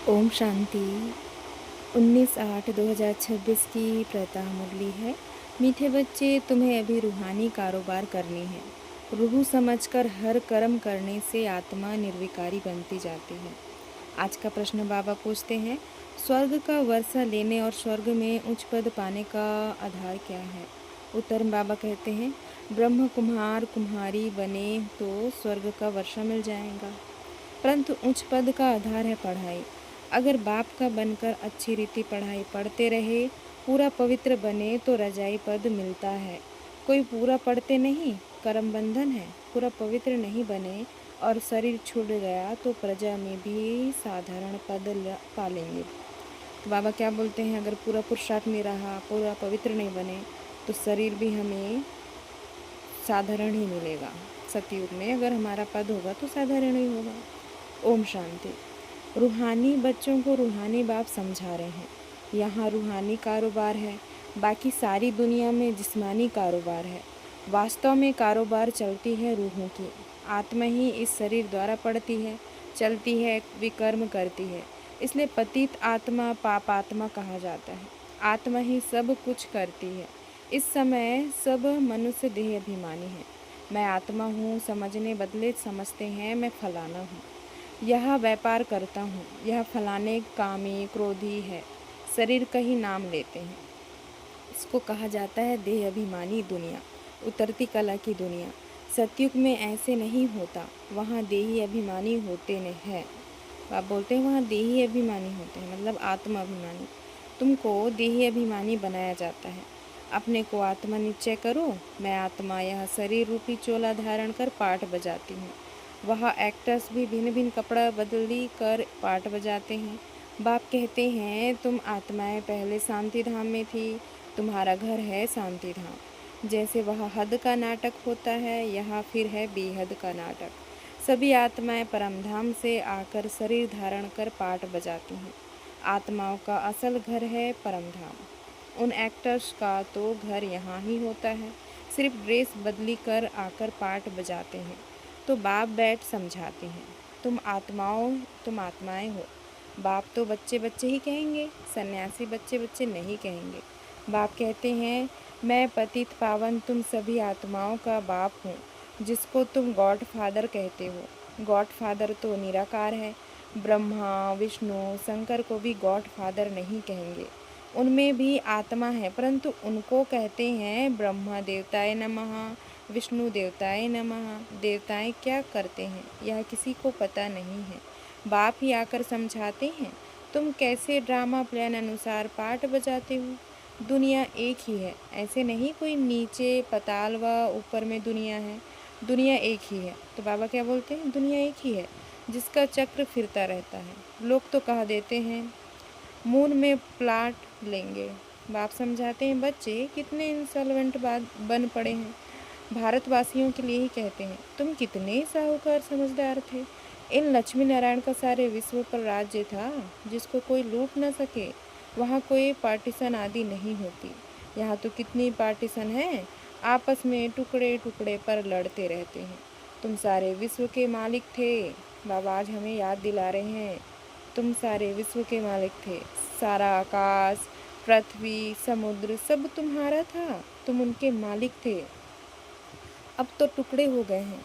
ओम शांति। 19/8/2026 की प्रातः मुरली है। मीठे बच्चे, तुम्हें अभी रूहानी कारोबार करनी है। रूह समझकर हर कर्म करने से आत्मा निर्विकारी बनती जाती है। आज का प्रश्न बाबा पूछते हैं, स्वर्ग का वर्षा लेने और स्वर्ग में उच्च पद पाने का आधार क्या है? उत्तर में बाबा कहते हैं, ब्रह्म कुम्हार कुम्हारी बने तो स्वर्ग का वर्षा मिल जाएगा, परंतु उच्च पद का आधार है पढ़ाई। अगर बाप का बनकर अच्छी रीति पढ़ाई पढ़ते रहे, पूरा पवित्र बने तो रजाई पद मिलता है। कोई पूरा पढ़ते नहीं, कर्म बंधन है, पूरा पवित्र नहीं बने और शरीर छूट गया तो प्रजा में भी साधारण पद पालेंगे। तो बाबा क्या बोलते हैं, अगर पूरा पुरुषार्थ नहीं रहा, पूरा पवित्र नहीं बने तो शरीर भी हमें साधारण ही मिलेगा। सतयुग में अगर हमारा पद होगा तो साधारण ही होगा। ओम शांति। रूहानी बच्चों को रूहानी बाप समझा रहे हैं। यहाँ रूहानी कारोबार है, बाकी सारी दुनिया में जिस्मानी कारोबार है। वास्तव में कारोबार चलती है रूहों की। आत्मा ही इस शरीर द्वारा पढ़ती है, चलती है, विकर्म करती है। इसलिए पतित आत्मा पाप आत्मा कहा जाता है। आत्मा ही सब कुछ करती है। इस समय सब मनुष्य देह अभिमानी है। मैं आत्मा हूँ समझने बदले समझते हैं मैं फलाना हूँ, यह व्यापार करता हूँ, यह फलाने कामी क्रोधी है, शरीर का ही नाम लेते हैं। इसको कहा जाता है देह अभिमानी दुनिया, उतरती कला की दुनिया। सतयुग में ऐसे नहीं होता, वहाँ देही अभिमानी होते न है। आप बोलते हैं वहाँ देही अभिमानी होते हैं, मतलब आत्मा अभिमानी। तुमको देही अभिमानी बनाया जाता है। अपने को आत्मा निश्चय करो, मैं आत्मा यह शरीर रूपी चोला धारण कर पाठ बजाती हूँ। वह एक्टर्स भी भिन्न भिन्न कपड़ा बदली कर पाठ बजाते हैं। बाप कहते हैं, तुम आत्माएं पहले शांति धाम में थी, तुम्हारा घर है शांति धाम। जैसे वह हद का नाटक होता है, यहाँ फिर है बेहद का नाटक। सभी आत्माएं परमधाम से आकर शरीर धारण कर पाठ बजाती हैं। आत्माओं का असल घर है परमधाम। उन एक्टर्स का तो घर यहाँ ही होता है, सिर्फ ड्रेस बदली कर आकर पाठ बजाते हैं। तो बाप बैठ समझाते हैं, तुम आत्माएं हो। बाप तो बच्चे बच्चे ही कहेंगे, सन्यासी बच्चे बच्चे नहीं कहेंगे। बाप कहते हैं, मैं पतित पावन तुम सभी आत्माओं का बाप हूँ, जिसको तुम गॉड फादर कहते हो। गॉड फादर तो निराकार है। ब्रह्मा विष्णु शंकर को भी गॉड फादर नहीं कहेंगे, उनमें भी आत्मा है, परंतु उनको कहते हैं ब्रह्मा देवताय नमः, विष्णु देवताय नमः। देवताएं क्या करते हैं यह किसी को पता नहीं है। बाप ही आकर समझाते हैं, तुम कैसे ड्रामा प्लान अनुसार पाठ बजाते हो। दुनिया एक ही है, ऐसे नहीं कोई नीचे पताल व ऊपर में दुनिया है। दुनिया एक ही है। तो बाबा क्या बोलते हैं, दुनिया एक ही है जिसका चक्र फिरता रहता है। लोग तो कह देते हैं मून में प्लाट लेंगे। बाप समझाते हैं, बच्चे कितने इंसॉल्वेंट बन पड़े हैं। भारतवासियों के लिए ही कहते हैं, तुम कितने साहूकार समझदार थे। इन लक्ष्मी नारायण का सारे विश्व पर राज्य था, जिसको कोई लूट न सके। वहाँ कोई पार्टीशन आदि नहीं होती। यहाँ तो कितनी पार्टीशन है, आपस में टुकड़े टुकड़े पर लड़ते रहते हैं। तुम सारे विश्व के मालिक थे। बाबा आज हमें याद दिला रहे हैं, तुम सारे विश्व के मालिक थे। सारा आकाश, पृथ्वी, समुद्र सब तुम्हारा था, तुम उनके मालिक थे। अब तो टुकड़े हो गए हैं।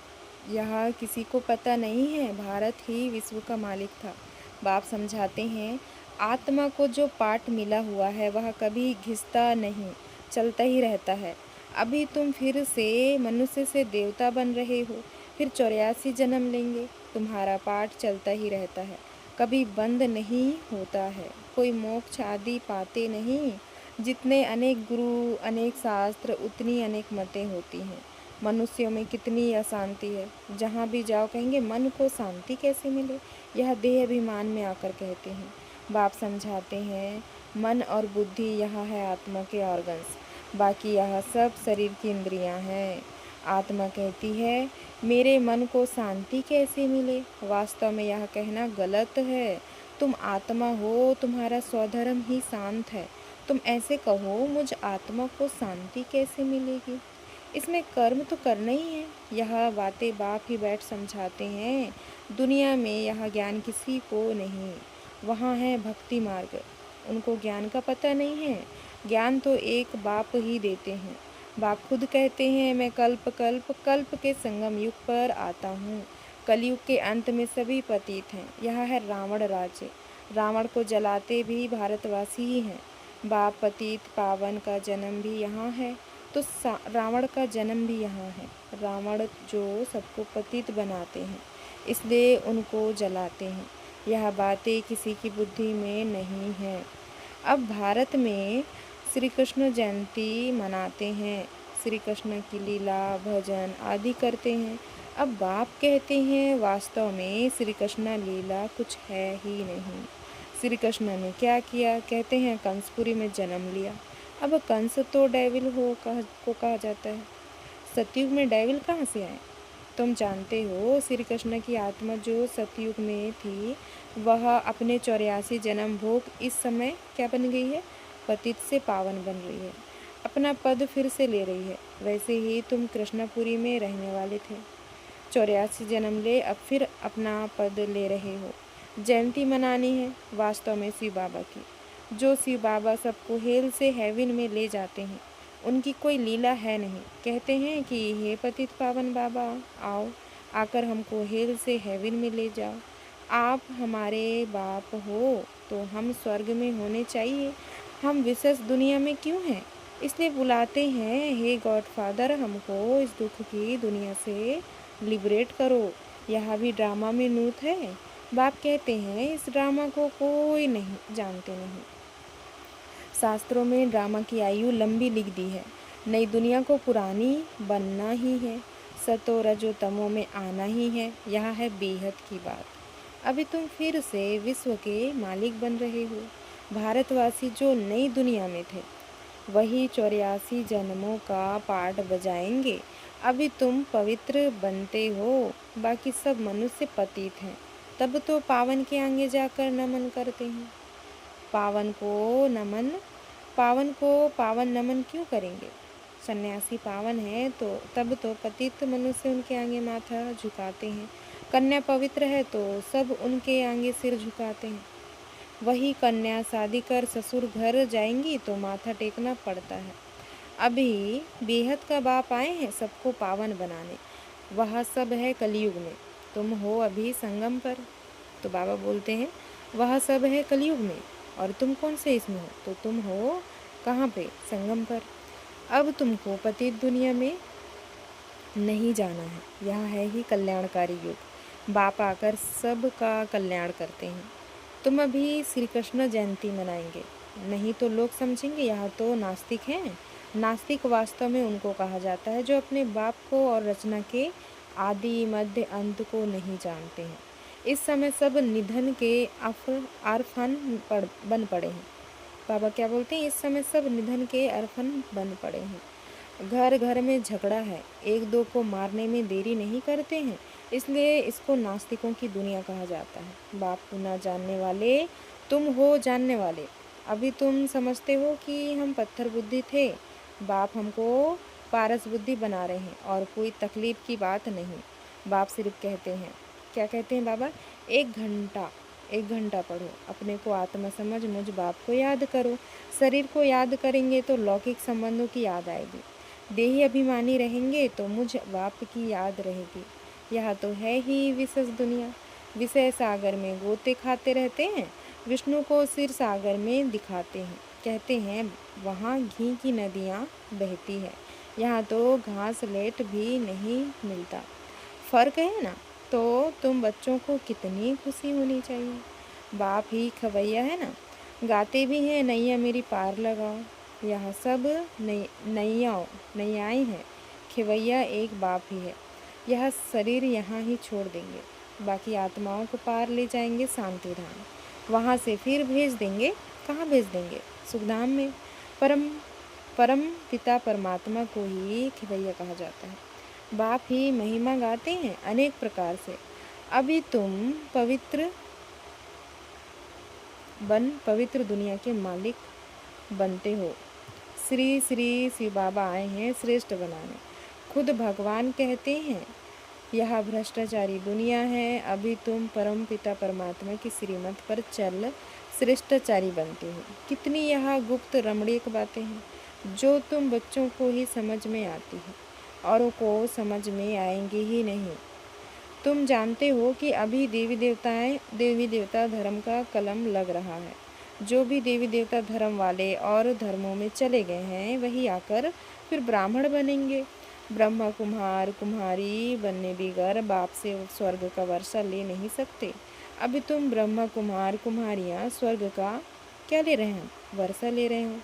यह किसी को पता नहीं है, भारत ही विश्व का मालिक था। बाप समझाते हैं, आत्मा को जो पाठ मिला हुआ है वह कभी घिसता नहीं, चलता ही रहता है। अभी तुम फिर से मनुष्य से देवता बन रहे हो, फिर 84 जन्म लेंगे। तुम्हारा पाठ चलता ही रहता है, कभी बंद नहीं होता है। कोई मोक्ष आदि पाते नहीं। जितने अनेक गुरु अनेक शास्त्र, उतनी अनेक मतें होती हैं। मनुष्यों में कितनी अशांति है, जहाँ भी जाओ कहेंगे मन को शांति कैसे मिले। यह देह अभिमान में आकर कहते हैं। बाप समझाते हैं, मन और बुद्धि यह है आत्मा के ऑर्गन्स, बाकी यह सब शरीर की इंद्रियां हैं। आत्मा कहती है, मेरे मन को शांति कैसे मिले। वास्तव में यह कहना गलत है। तुम आत्मा हो, तुम्हारा स्वधर्म ही शांत है। तुम ऐसे कहो, मुझ आत्मा को शांति कैसे मिलेगी। इसमें कर्म तो करना ही है। यह बातें बाप ही बैठ समझाते हैं। दुनिया में यह ज्ञान किसी को नहीं। वहाँ है भक्ति मार्ग। उनको ज्ञान का पता नहीं है। ज्ञान तो एक बाप ही देते हैं। बाप खुद कहते हैं, मैं कल्प कल्प कल्प के संगम युग पर आता हूँ। कलयुग के अंत में सभी पतित हैं। यह है रावण राज्य। रावण को जलाते भी भारतवासी ही हैं। बाप पतित पावन का जन्म भी यहाँ है, तो रावण का जन्म भी यहाँ है। रावण जो सबको पतित बनाते हैं, इसलिए उनको जलाते हैं। यह बातें किसी की बुद्धि में नहीं है। अब भारत में श्री कृष्ण जयंती मनाते हैं। श्री कृष्ण की लीला भजन आदि करते हैं। अब बाप कहते हैं, वास्तव में श्री कृष्ण लीला कुछ है ही नहीं। श्री कृष्ण ने क्या किया? कहते हैं कंसपुरी में जन्म लिया। अब कंस तो डेविल को कहा जाता है। सतयुग में डेविल कहाँ से आए? तुम जानते हो, श्री कृष्ण की आत्मा जो सतयुग में थी, वह अपने 84 जन्म भोग इस समय क्या बन गई है? पतित से पावन बन रही है। अपना पद फिर से ले रही है। वैसे ही तुम कृष्णपुरी में रहने वाले थे, 84 जन्म ले, अब फिर अपना पद ले रहे हो। जयंती मनानी है वास्तव में शिव बाबा की। जो शिव बाबा सबको हेल से हेवन में ले जाते हैं, उनकी कोई लीला है नहीं। कहते हैं कि हे पतित पावन बाबा, आओ, आकर हमको हेल से हेवन में ले जाओ। आप हमारे बाप हो तो हम स्वर्ग में होने चाहिए। हम विशेष दुनिया में क्यों हैं? इसलिए बुलाते हैं, हे गॉड फादर, हमको इस दुख की दुनिया से लिबरेट करो। यह भी ड्रामा में नूत है। बाप कहते हैं, इस ड्रामा को कोई नहीं जानते नहीं। शास्त्रों में ड्रामा की आयु लंबी लिख दी है। नई दुनिया को पुरानी बनना ही है। सतो रजो तमो में आना ही है। यह है बेहद की बात। अभी तुम फिर से विश्व के मालिक बन रहे हो। भारतवासी जो नई दुनिया में थे, वही 84 जन्मों का पाठ बजाएंगे। अभी तुम पवित्र बनते हो, बाकी सब मनुष्य पतित हैं। तब तो पावन के आगे जाकर नमन करते हैं। पावन को पावन नमन क्यों करेंगे? सन्यासी पावन है तो तब तो पतित मनुष्य उनके आगे माथा झुकाते हैं। कन्या पवित्र है तो सब उनके आगे सिर झुकाते हैं। वही कन्या शादी कर ससुर घर जाएंगी तो माथा टेकना पड़ता है। अभी बेहद का बाप आए हैं सबको पावन बनाने। वह सब है कलयुग में, तुम हो अभी संगम पर। तो बाबा बोलते हैं, वह सब है कलयुग में और तुम कौन से इसमें हो? तो तुम हो कहाँ पे? संगम पर। अब तुमको पतित दुनिया में नहीं जाना है। यह है ही कल्याणकारी युग। बाप आकर सबका कल्याण करते हैं। तुम अभी श्री कृष्ण जयंती मनाएंगे, नहीं तो लोग समझेंगे यह तो नास्तिक हैं। नास्तिक वास्तव में उनको कहा जाता है जो अपने बाप को और रचना के आदि मध्य अंत को नहीं जानते हैं। इस समय सब निधन के अरफन बन पड़े हैं। बाबा क्या बोलते हैं? इस समय सब निधन के अरफन बन पड़े हैं। घर घर में झगड़ा है, एक दो को मारने में देरी नहीं करते हैं, इसलिए इसको नास्तिकों की दुनिया कहा जाता है। बाप को ना जानने वाले तुम हो जानने वाले। अभी तुम समझते हो कि हम पत्थर बुद्धि थे, बाप हमको पारस बुद्धि बना रहे हैं और कोई तकलीफ की बात नहीं। बाप सिर्फ कहते हैं, क्या कहते हैं बाबा? एक घंटा पढ़ो, अपने को आत्मा समझ मुझ बाप को याद करो। शरीर को याद करेंगे तो लौकिक संबंधों की याद आएगी। देही अभिमानी रहेंगे तो मुझ बाप की याद रहेगी। यह तो है ही विशेष दुनिया। विषय सागर में गोते खाते रहते हैं, विष्णु को सिर सागर में दिखाते हैं। कहते हैं वहाँ घी की नदियाँ बहती है, यहाँ तो घास लेट भी नहीं मिलता। फ़र्क है ना? तो तुम बच्चों को कितनी खुशी होनी चाहिए। बाप ही खवैया है ना, गाते भी हैं, नैया मेरी पार लगाओ। यह सब नैयाएँ हैं, खिवैया एक बाप ही है। यह शरीर यहाँ ही छोड़ देंगे, बाकी आत्माओं को पार ले जाएंगे शांति धाम। वहाँ से फिर भेज देंगे। कहाँ भेज देंगे? सुखधाम में। परम पिता परमात्मा को ही खिवैया कहा जाता है। बाप ही महिमा गाते हैं अनेक प्रकार से। अभी तुम पवित्र दुनिया के मालिक बनते हो। श्री श्री शिव बाबा आए हैं श्रेष्ठ बनाने। खुद भगवान कहते हैं, यह भ्रष्टाचारी दुनिया है। अभी तुम परम पिता परमात्मा की श्रीमत पर चल श्रेष्ठाचारी बनते हो। कितनी यह गुप्त रमणीक बातें हैं जो तुम बच्चों को ही समझ में आती है, औरों को समझ में आएंगी ही नहीं। तुम जानते हो कि अभी देवी देवता धर्म का कलम लग रहा है। जो भी देवी देवता धर्म वाले और धर्मों में चले गए हैं वही आकर फिर ब्राह्मण बनेंगे। ब्रह्मा कुम्हार कुम्हारी बनने बगैर बाप से स्वर्ग का वर्षा ले नहीं सकते। अभी तुम ब्रह्मा कुम्हार कुम्हारियाँ स्वर्ग का क्या ले रहे हो? वर्षा ले रहे हो।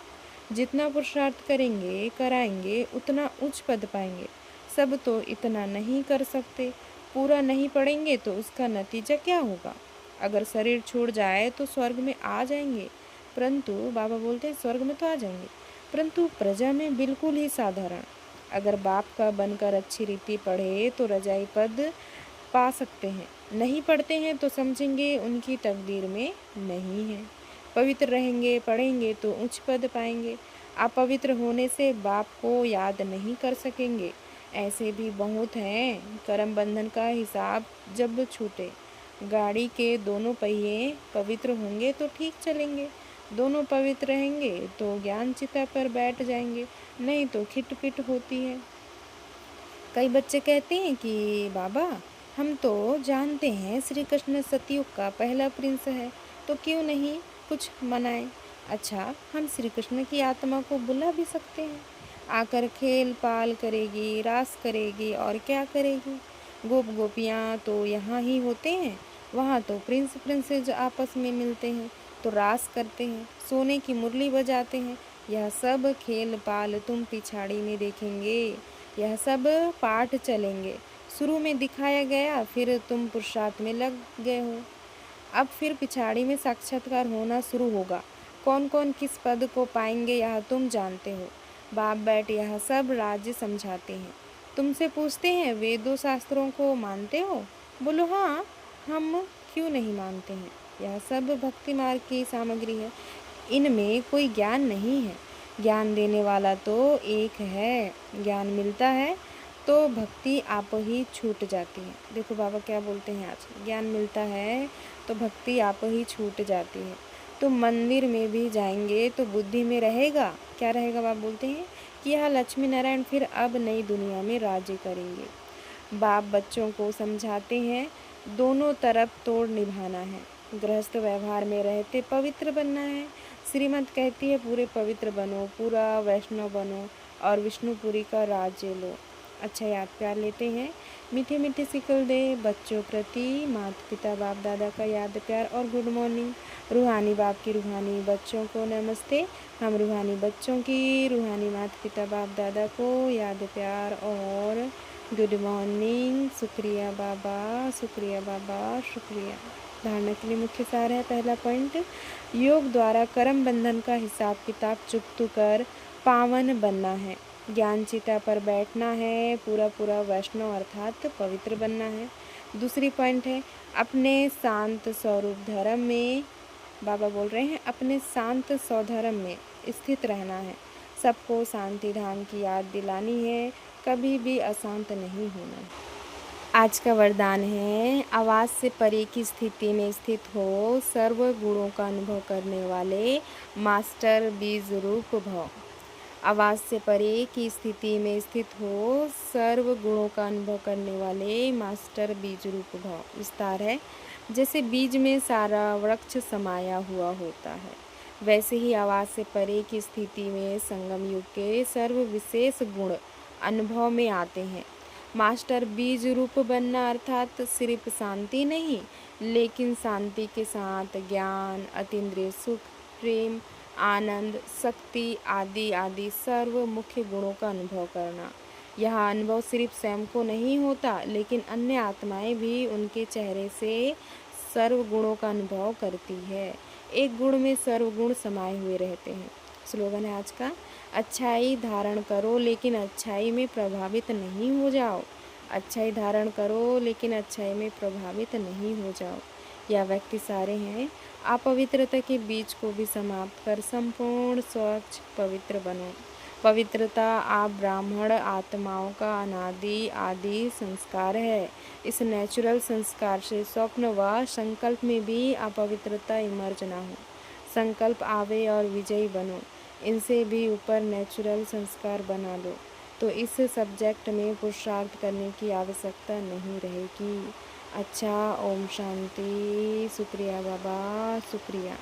जितना पुरुषार्थ करेंगे कराएंगे उतना उच्च पद पाएंगे। सब तो इतना नहीं कर सकते। पूरा नहीं पढ़ेंगे तो उसका नतीजा क्या होगा? अगर शरीर छूट जाए तो स्वर्ग में आ जाएंगे, परंतु बाबा बोलते हैं स्वर्ग में तो आ जाएंगे, परंतु प्रजा में बिल्कुल ही साधारण। अगर बाप का बनकर अच्छी रीति पढ़े तो रजाई पद पा सकते हैं, नहीं पढ़ते हैं तो समझेंगे उनकी तकदीर में नहीं है। पवित्र रहेंगे पढ़ेंगे तो उच्च पद पाएंगे। अपवित्र होने से बाप को याद नहीं कर सकेंगे। ऐसे भी बहुत हैं। कर्म बंधन का हिसाब जब छूटे, गाड़ी के दोनों पहिए पवित्र होंगे तो ठीक चलेंगे। दोनों पवित्र रहेंगे तो ज्ञान चिता पर बैठ जाएंगे, नहीं तो खिटपिट होती है। कई बच्चे कहते हैं कि बाबा हम तो जानते हैं श्री कृष्ण सतयुग का पहला प्रिंस है, तो क्यों नहीं कुछ मनाएं? अच्छा, हम श्री कृष्ण की आत्मा को बुला भी सकते हैं। आकर खेल पाल करेगी, रास करेगी और क्या करेगी। गोप गोपियाँ तो यहाँ ही होते हैं, वहाँ तो प्रिंस प्रिंसेस आपस में मिलते हैं तो रास करते हैं, सोने की मुरली बजाते हैं। यह सब खेल पाल तुम पिछाड़ी में देखेंगे। यह सब पाठ चलेंगे। शुरू में दिखाया गया, फिर तुम पुरुषार्थ में लग गए हो। अब फिर पिछाड़ी में साक्षात्कार होना शुरू होगा। कौन कौन किस पद को पाएंगे यह तुम जानते हो। बाप बैठ यह सब राज्य समझाते हैं। तुमसे पूछते हैं वेदों शास्त्रों को मानते हो? बोलो हाँ, हम क्यों नहीं मानते हैं। यह सब भक्ति मार्ग की सामग्री है, इनमें कोई ज्ञान नहीं है। ज्ञान देने वाला तो एक है। ज्ञान मिलता है तो भक्ति आप ही छूट जाती है। देखो बाबा क्या बोलते हैं आज, ज्ञान मिलता है तो भक्ति आप ही छूट जाती है। तो मंदिर में भी जाएंगे तो बुद्धि में रहेगा, क्या रहेगा? बाबा बोलते हैं कि यह लक्ष्मी नारायण फिर अब नई दुनिया में राज्य करेंगे। बाप बच्चों को समझाते हैं दोनों तरफ तोड़ निभाना है। गृहस्थ व्यवहार में रहते पवित्र बनना है। श्रीमत कहती है पूरे पवित्र बनो, पूरा वैष्णव बनो और विष्णुपुरी का राज्य लो। अच्छा याद प्यार लेते हैं। मीठे मीठे सिकल दे बच्चों प्रति माता पिता बाप दादा का याद प्यार और गुड मॉर्निंग। रूहानी बाप की रूहानी बच्चों को नमस्ते। हम रूहानी बच्चों की रूहानी माता पिता बाप दादा को याद प्यार और गुड मॉर्निंग। शुक्रिया बाबा, शुक्रिया बाबा, शुक्रिया। धारणा के लिए मुख्य सार है। पहला पॉइंट, योग द्वारा कर्म बंधन का हिसाब किताब चुकत कर पावन बनना है। ज्ञान चिता पर बैठना है, पूरा पूरा वैष्णव अर्थात पवित्र बनना है। दूसरी पॉइंट है अपने शांत स्वरूप धर्म में, बाबा बोल रहे हैं अपने शांत स्वधर्म में स्थित रहना है। सबको शांति धाम की याद दिलानी है, कभी भी अशांत नहीं होना है। आज का वरदान है आवाज़ से परे की स्थिति में स्थित हो, सर्व गुणों का अनुभव करने वाले मास्टर बीज रूप भव। आवाज़ से परे की स्थिति में स्थित हो, सर्व गुणों का अनुभव करने वाले मास्टर बीज रूप भव। विस्तार है, जैसे बीज में सारा वृक्ष समाया हुआ होता है, वैसे ही आवाज़ से परे की स्थिति में संगम युग के सर्व विशेष गुण अनुभव में आते हैं। मास्टर बीज रूप बनना अर्थात सिर्फ शांति नहीं, लेकिन शांति के साथ ज्ञान, अतीन्द्रिय सुख, प्रेम, आनंद, शक्ति आदि आदि सर्व मुख्य गुणों का अनुभव करना। यह अनुभव सिर्फ स्वयं को नहीं होता, लेकिन अन्य आत्माएं भी उनके चेहरे से सर्व गुणों का अनुभव करती है। एक गुण में सर्व गुण समाये हुए रहते हैं। स्लोगन है आज का, अच्छाई धारण करो लेकिन अच्छाई में प्रभावित नहीं हो जाओ। अच्छाई धारण करो लेकिन अच्छाई में प्रभावित नहीं हो जाओ। यह व्यक्ति सारे हैं। अपवित्रता के बीज को भी समाप्त कर संपूर्ण स्वच्छ पवित्र बनो। पवित्रता आप ब्राह्मण आत्माओं का अनादि आदि संस्कार है। इस नेचुरल संस्कार से स्वप्न व संकल्प में भी अपवित्रता इमर्ज ना हो। संकल्प आवे और विजयी बनो, इनसे भी ऊपर नेचुरल संस्कार बना लो, तो इस सब्जेक्ट में पुरुषार्थ करने की आवश्यकता नहीं रहेगी। अच्छा, ओम शांति। शुक्रिया बाबा, शुक्रिया।